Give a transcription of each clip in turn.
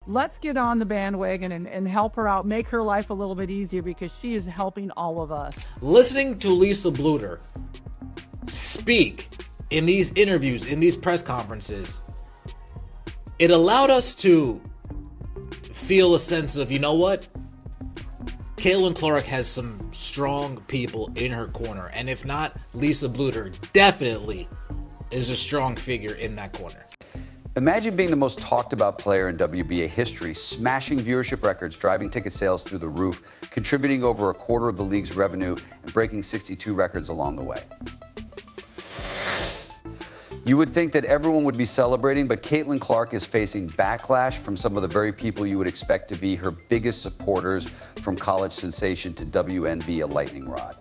let's get on the bandwagon and help her out, make her life a little bit easier, because she is helping all of us. Listening to Lisa Blutter speak in these interviews, in these press conferences, it allowed us to feel a sense of, you know what? Caitlin Clark has some strong people in her corner. And if not, Lisa Blutter definitely is a strong figure in that corner. Imagine being the most talked about player in WNBA history, smashing viewership records, driving ticket sales through the roof, contributing over a quarter of the league's revenue, and breaking 62 records along the way. You would think that everyone would be celebrating, but Caitlin Clark is facing backlash from some of the very people you would expect to be her biggest supporters, from college sensation to WNBA lightning rod.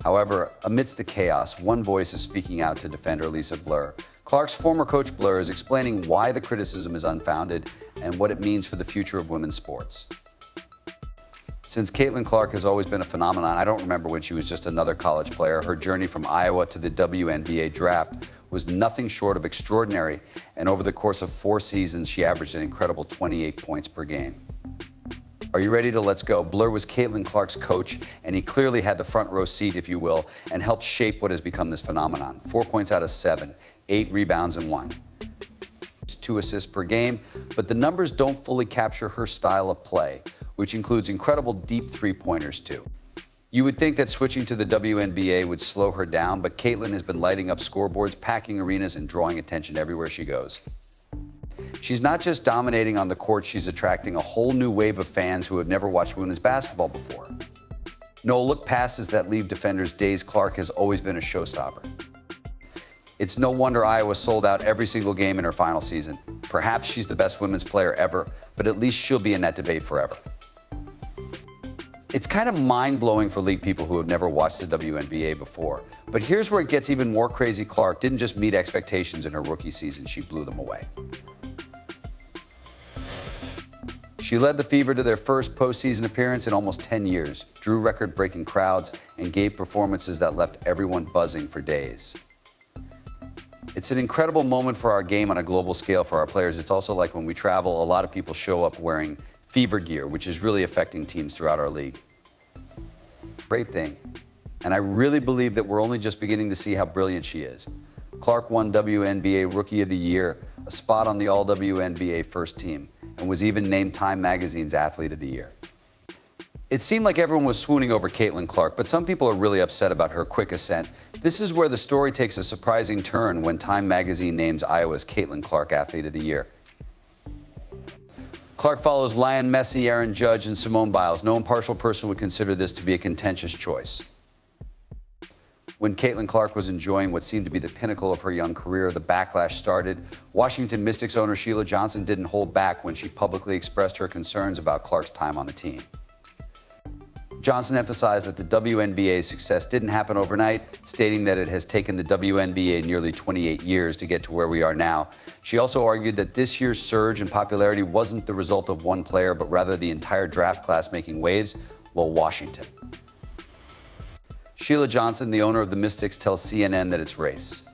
However, amidst the chaos, one voice is speaking out to defend her, Lisa Blutter. Clark's former coach, Bluder, is explaining why the criticism is unfounded and what it means for the future of women's sports. Since Caitlin Clark has always been a phenomenon, I don't remember when she was just another college player. Her journey from Iowa to the WNBA draft was nothing short of extraordinary, and over the course of 4 seasons, she averaged an incredible 28 points per game. Are you ready to let's go? Bluder was Caitlin Clark's coach, and he clearly had the front row seat, if you will, and helped shape what has become this phenomenon. 4 points out of 7, 8 rebounds and 1. 2 assists per game, but the numbers don't fully capture her style of play, which includes incredible deep three-pointers too. You would think that switching to the WNBA would slow her down, but Caitlin has been lighting up scoreboards, packing arenas, and drawing attention everywhere she goes. She's not just dominating on the court, she's attracting a whole new wave of fans who have never watched women's basketball before. No look passes that leave defenders dazed. Clark has always been a showstopper. It's no wonder Iowa sold out every single game in her final season. Perhaps she's the best women's player ever, but at least she'll be in that debate forever. It's kind of mind-blowing for league people who have never watched the WNBA before. But here's where it gets even more crazy. Clark didn't just meet expectations in her rookie season, she blew them away. She led the Fever to their first postseason appearance in almost 10 years, drew record-breaking crowds, and gave performances that left everyone buzzing for days. It's an incredible moment for our game on a global scale for our players. It's also like when we travel, a lot of people show up wearing Fever gear, which is really affecting teams throughout our league. Great thing. And I really believe that we're only just beginning to see how brilliant she is. Clark won WNBA Rookie of the Year, a spot on the All-WNBA first team, and was even named Time Magazine's Athlete of the Year. It seemed like everyone was swooning over Caitlin Clark, but some people are really upset about her quick ascent. This is where the story takes a surprising turn when Time Magazine names Iowa's Caitlin Clark Athlete of the Year. Clark follows Lionel Messi, Aaron Judge, and Simone Biles. No impartial person would consider this to be a contentious choice. When Caitlin Clark was enjoying what seemed to be the pinnacle of her young career, the backlash started. Washington Mystics owner Sheila Johnson didn't hold back when she publicly expressed her concerns about Clark's time on the team. Johnson emphasized that the WNBA's success didn't happen overnight, stating that it has taken the WNBA nearly 28 years to get to where we are now. She also argued that this year's surge in popularity wasn't the result of one player, but rather the entire draft class making waves, well, Washington. Sheila Johnson, the owner of the Mystics, tells CNN that it's race.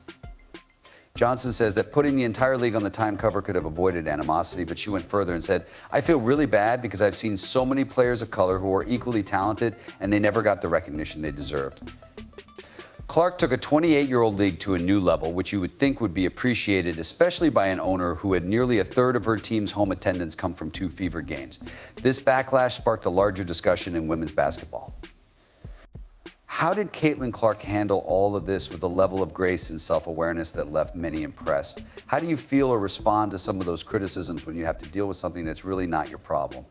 Johnson says that putting the entire league on the Time cover could have avoided animosity, but she went further and said, "I feel really bad because I've seen so many players of color who are equally talented and they never got the recognition they deserved." Clark took a 28-year-old league to a new level, which you would think would be appreciated, especially by an owner who had nearly a third of her team's home attendance come from 2 Fever games. This backlash sparked a larger discussion in women's basketball. How did Caitlin Clark handle all of this with a level of grace and self-awareness that left many impressed? How do you feel or respond to some of those criticisms when you have to deal with something that's really not your problem?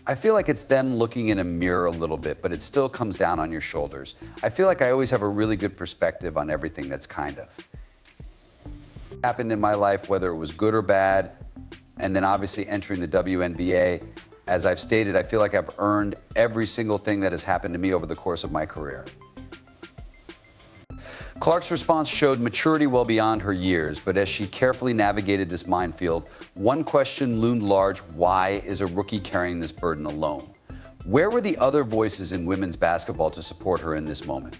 I feel like it's them looking in a mirror a little bit, but it still comes down on your shoulders. I feel like I always have a really good perspective on everything that's kind of happened in my life, whether it was good or bad, and then obviously entering the WNBA. As I've stated, I feel like I've earned every single thing that has happened to me over the course of my career. Clark's response showed maturity well beyond her years, but as she carefully navigated this minefield, one question loomed large: why is a rookie carrying this burden alone? Where were the other voices in women's basketball to support her in this moment?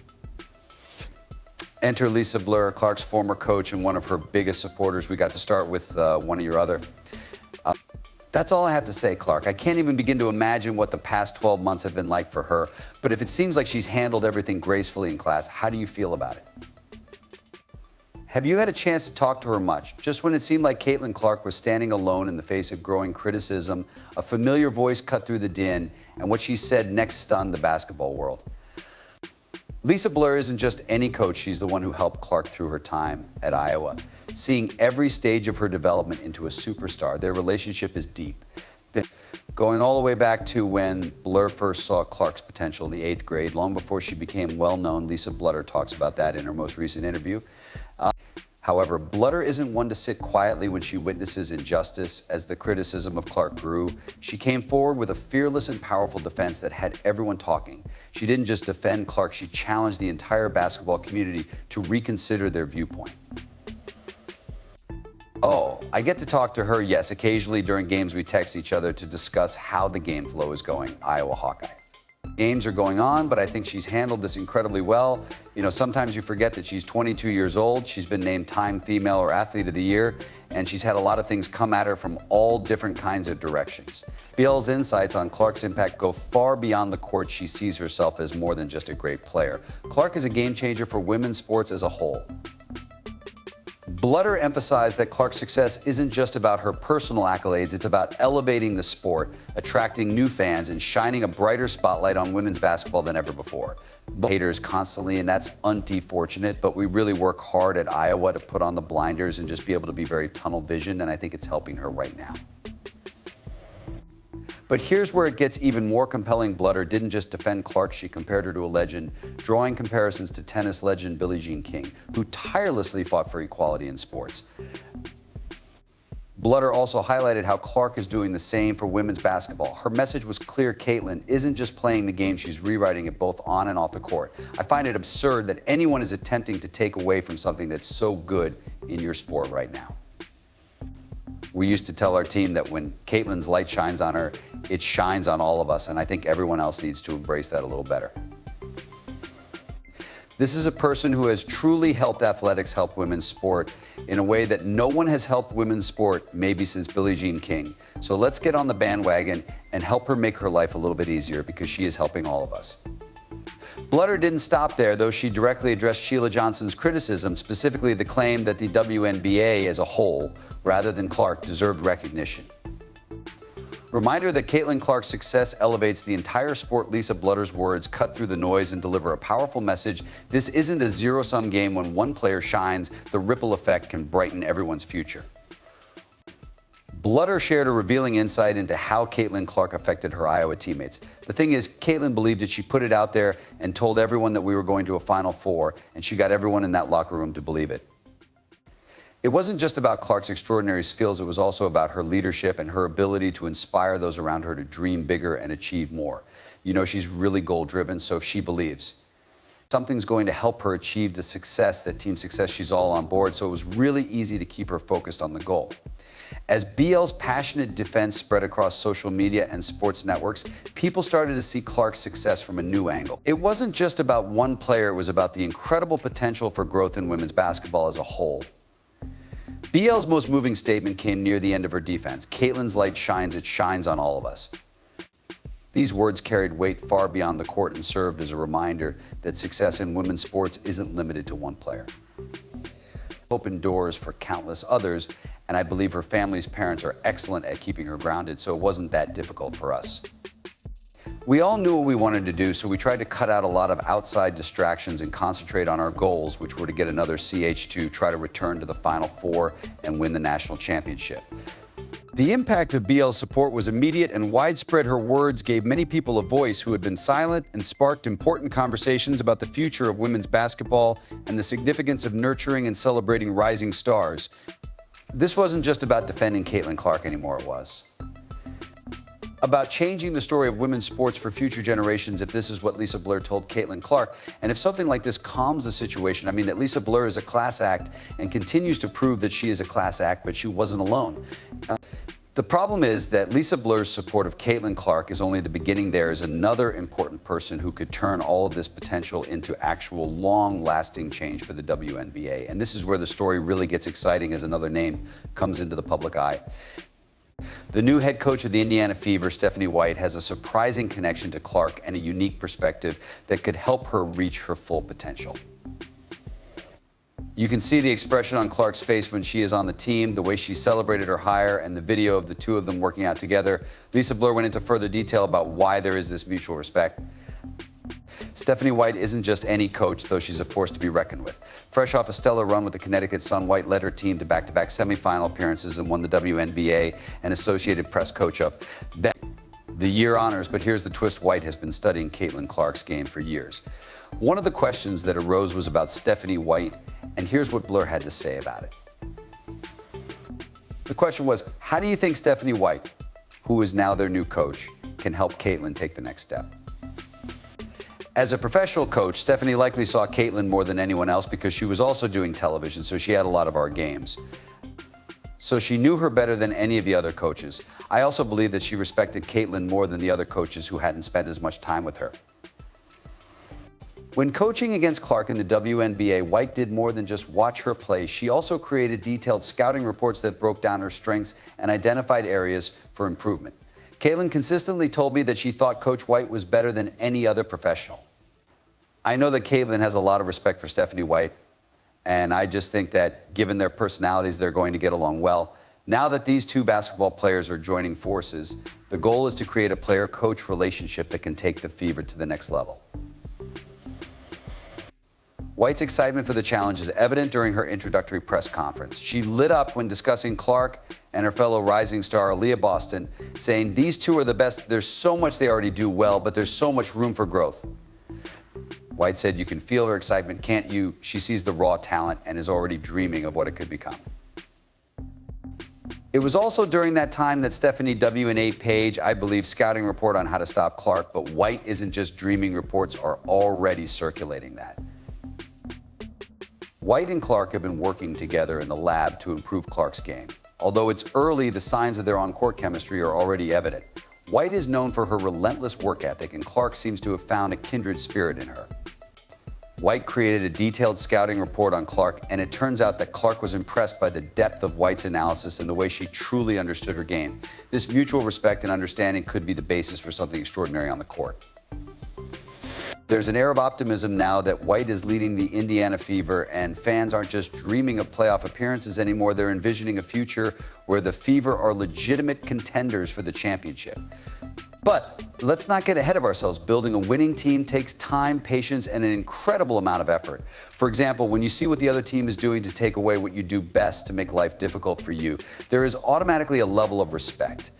Enter Lisa Blutter, Clark's former coach and one of her biggest supporters. We got to start with one of your other. That's all I have to say, Clark. I can't even begin to imagine what the past 12 months have been like for her. But if it seems like she's handled everything gracefully in class, how do you feel about it? Have you had a chance to talk to her much? Just when it seemed like Caitlin Clark was standing alone in the face of growing criticism, a familiar voice cut through the din, and what she said next stunned the basketball world. Lisa Blutter isn't just any coach. She's the one who helped Clark through her time at Iowa. Seeing every stage of her development into a superstar, their relationship is deep. Going all the way back to when Blutter first saw Clark's potential in the 8th grade, long before she became well-known. Lisa Blutter talks about that in her most recent interview. However, Blutter isn't one to sit quietly when she witnesses injustice. As the criticism of Clark grew, she came forward with a fearless and powerful defense that had everyone talking. She didn't just defend Clark, she challenged the entire basketball community to reconsider their viewpoint. Oh, I get to talk to her, yes. Occasionally during games we text each other to discuss how the game flow is going, Iowa Hawkeye. Games are going on, but I think she's handled this incredibly well. You know, sometimes you forget that she's 22 years old. She's been named Time Female or Athlete of the Year, and she's had a lot of things come at her from all different kinds of directions. BL's insights on Clark's impact go far beyond the court. She sees herself as more than just a great player. Clark is a game changer for women's sports as a whole. Blutter emphasized that Clark's success isn't just about her personal accolades, it's about elevating the sport, attracting new fans, and shining a brighter spotlight on women's basketball than ever before. Haters constantly, and that's unfortunate, but we really work hard at Iowa to put on the blinders and just be able to be very tunnel vision, and I think it's helping her right now. But here's where it gets even more compelling. Blutter didn't just defend Clark, she compared her to a legend, drawing comparisons to tennis legend Billie Jean King, who tirelessly fought for equality in sports. Blutter also highlighted how Clark is doing the same for women's basketball. Her message was clear: Caitlin isn't just playing the game, she's rewriting it both on and off the court. I find it absurd that anyone is attempting to take away from something that's so good in your sport right now. We used to tell our team that when Caitlin's light shines on her, it shines on all of us, and I think everyone else needs to embrace that a little better. This is a person who has truly helped athletics help women's sport in a way that no one has helped women's sport maybe since Billie Jean King. So let's get on the bandwagon and help her make her life a little bit easier, because she is helping all of us. Blutter didn't stop there, though. She directly addressed Sheila Johnson's criticism, specifically the claim that the WNBA as a whole, rather than Clark, deserved recognition. Reminder that Caitlin Clark's success elevates the entire sport. Lisa Blutter's words cut through the noise and deliver a powerful message. This isn't a zero-sum game. When one player shines, the ripple effect can brighten everyone's future. Blutter shared a revealing insight into how Caitlin Clark affected her Iowa teammates. The thing is, Caitlin believed it. She put it out there and told everyone that we were going to a Final Four, and she got everyone in that locker room to believe it. It wasn't just about Clark's extraordinary skills, it was also about her leadership and her ability to inspire those around her to dream bigger and achieve more. You know, she's really goal-driven, so if she believes something's going to help her achieve the success, that team success, she's all on board, so it was really easy to keep her focused on the goal. As BL's passionate defense spread across social media and sports networks, people started to see Clark's success from a new angle. It wasn't just about one player, it was about the incredible potential for growth in women's basketball as a whole. BL's most moving statement came near the end of her defense. Caitlin's light shines, it shines on all of us. These words carried weight far beyond the court and served as a reminder that success in women's sports isn't limited to one player. Opened doors for countless others, and I believe her family's parents are excellent at keeping her grounded, so it wasn't that difficult for us. We all knew what we wanted to do, so we tried to cut out a lot of outside distractions and concentrate on our goals, which were to get another CH2, try to return to the Final Four, and win the national championship. The impact of BL's support was immediate and widespread. Her words gave many people a voice who had been silent and sparked important conversations about the future of women's basketball and the significance of nurturing and celebrating rising stars. This wasn't just about defending Caitlin Clark anymore, it was about changing the story of women's sports for future generations, if this is what Lisa Blutter told Caitlin Clark. And if something like this calms the situation, I mean, that Lisa Blutter is a class act and continues to prove that she is a class act, but she wasn't alone. The problem is that Lisa Blur's support of Caitlin Clark is only the beginning. There is another important person who could turn all of this potential into actual long-lasting change for the WNBA. And this is where the story really gets exciting as another name comes into the public eye. The new head coach of the Indiana Fever, Stephanie White, has a surprising connection to Clark and a unique perspective that could help her reach her full potential. You can see the expression on Clark's face when she is on the team, the way she celebrated her hire, and the video of the two of them working out together. Lisa Blutter went into further detail about why there is this mutual respect. Stephanie White isn't just any coach, though she's a force to be reckoned with. Fresh off a stellar run with the Connecticut Sun, White led her team to back-to-back semifinal appearances and won the WNBA and Associated Press coach-up. The year honors, but here's the twist: White has been studying Caitlin Clark's game for years. One of the questions that arose was about Stephanie White, and here's what Blur had to say about it. The question was, how do you think Stephanie White, who is now their new coach, can help Caitlin take the next step? As a professional coach, Stephanie likely saw Caitlin more than anyone else because she was also doing television, so she had a lot of our games. So she knew her better than any of the other coaches. I also believe that she respected Caitlin more than the other coaches who hadn't spent as much time with her. When coaching against Clark in the WNBA, White did more than just watch her play. She also created detailed scouting reports that broke down her strengths and identified areas for improvement. Caitlin consistently told me that she thought Coach White was better than any other professional. I know that Caitlin has a lot of respect for Stephanie White, and I just think that given their personalities, they're going to get along well. Now that these two basketball players are joining forces, the goal is to create a player-coach relationship that can take the Fever to the next level. White's excitement for the challenge is evident during her introductory press conference. She lit up when discussing Clark and her fellow rising star, Aaliyah Boston, saying these two are the best. There's so much they already do well, but there's so much room for growth. White said, "You can feel her excitement, can't you? She sees the raw talent and is already dreaming of what it could become." It was also during that time that Stephanie W&A Page, I believe, scouting report on how to stop Clark, but White isn't just dreaming. Reports are already circulating that. White and Clark have been working together in the lab to improve Clark's game. Although it's early, the signs of their on-court chemistry are already evident. White is known for her relentless work ethic, and Clark seems to have found a kindred spirit in her. White created a detailed scouting report on Clark, and it turns out that Clark was impressed by the depth of White's analysis and the way she truly understood her game. This mutual respect and understanding could be the basis for something extraordinary on the court. There's an air of optimism now that White is leading the Indiana Fever, and fans aren't just dreaming of playoff appearances anymore. They're envisioning a future where the Fever are legitimate contenders for the championship. But let's not get ahead of ourselves. Building a winning team takes time, patience, and an incredible amount of effort. For example, when you see what the other team is doing to take away what you do best to make life difficult for you, there is automatically a level of respect.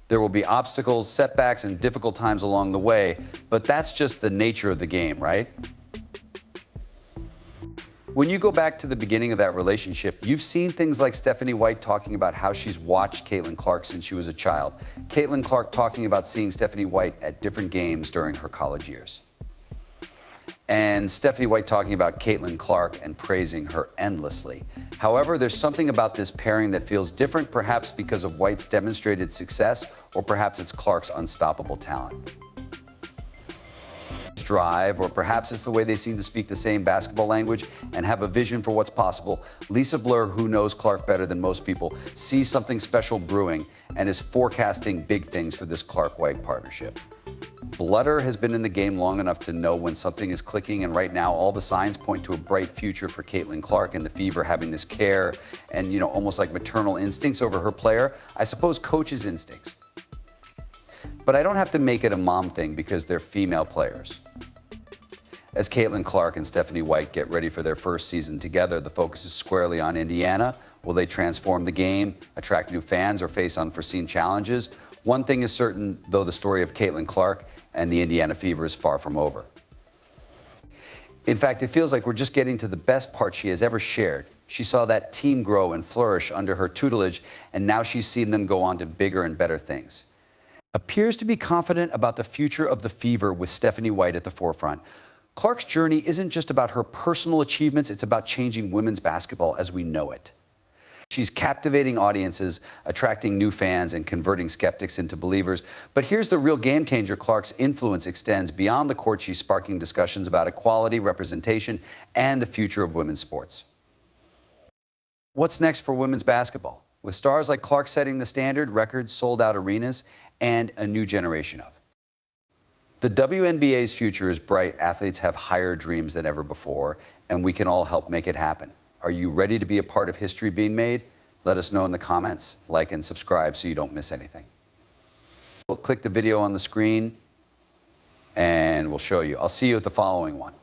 There will be obstacles, setbacks, and difficult times along the way, but that's just the nature of the game, right? When you go back to the beginning of that relationship, you've seen things like Stephanie White talking about how she's watched Caitlin Clark since she was a child. Caitlin Clark talking about seeing Stephanie White at different games during her college years. And Stephanie White talking about Caitlin Clark and praising her endlessly. However, there's something about this pairing that feels different, perhaps because of White's demonstrated success, or perhaps it's Clark's unstoppable talent. Drive, or perhaps it's the way they seem to speak the same basketball language and have a vision for what's possible. Lisa Blutter, who knows Clark better than most people, sees something special brewing and is forecasting big things for this Clark-White partnership. Blutter has been in the game long enough to know when something is clicking, and right now all the signs point to a bright future for Caitlin Clark and the Fever having this care and, almost like maternal instincts over her player. I suppose coach's instincts. But I don't have to make it a mom thing because they're female players. As Caitlin Clark and Stephanie White get ready for their first season together, the focus is squarely on Indiana. Will they transform the game, attract new fans, or face unforeseen challenges? One thing is certain, though, the story of Caitlin Clark and the Indiana Fever is far from over. In fact, it feels like we're just getting to the best part she has ever shared. She saw that team grow and flourish under her tutelage, and now she's seen them go on to bigger and better things. Appears to be confident about the future of the Fever with Stephanie White at the forefront. Clark's journey isn't just about her personal achievements, it's about changing women's basketball as we know it. She's captivating audiences, attracting new fans, and converting skeptics into believers. But here's the real game changer. Clark's influence extends beyond the court. She's sparking discussions about equality, representation, and the future of women's sports. What's next for women's basketball? With stars like Clark setting the standard, records, sold-out arenas, and a new generation of. The WNBA's future is bright. Athletes have higher dreams than ever before, and we can all help make it happen. Are you ready to be a part of history being made? Let us know in the comments. Like and subscribe so you don't miss anything. We'll click the video on the screen, and we'll show you. I'll see you at the following one.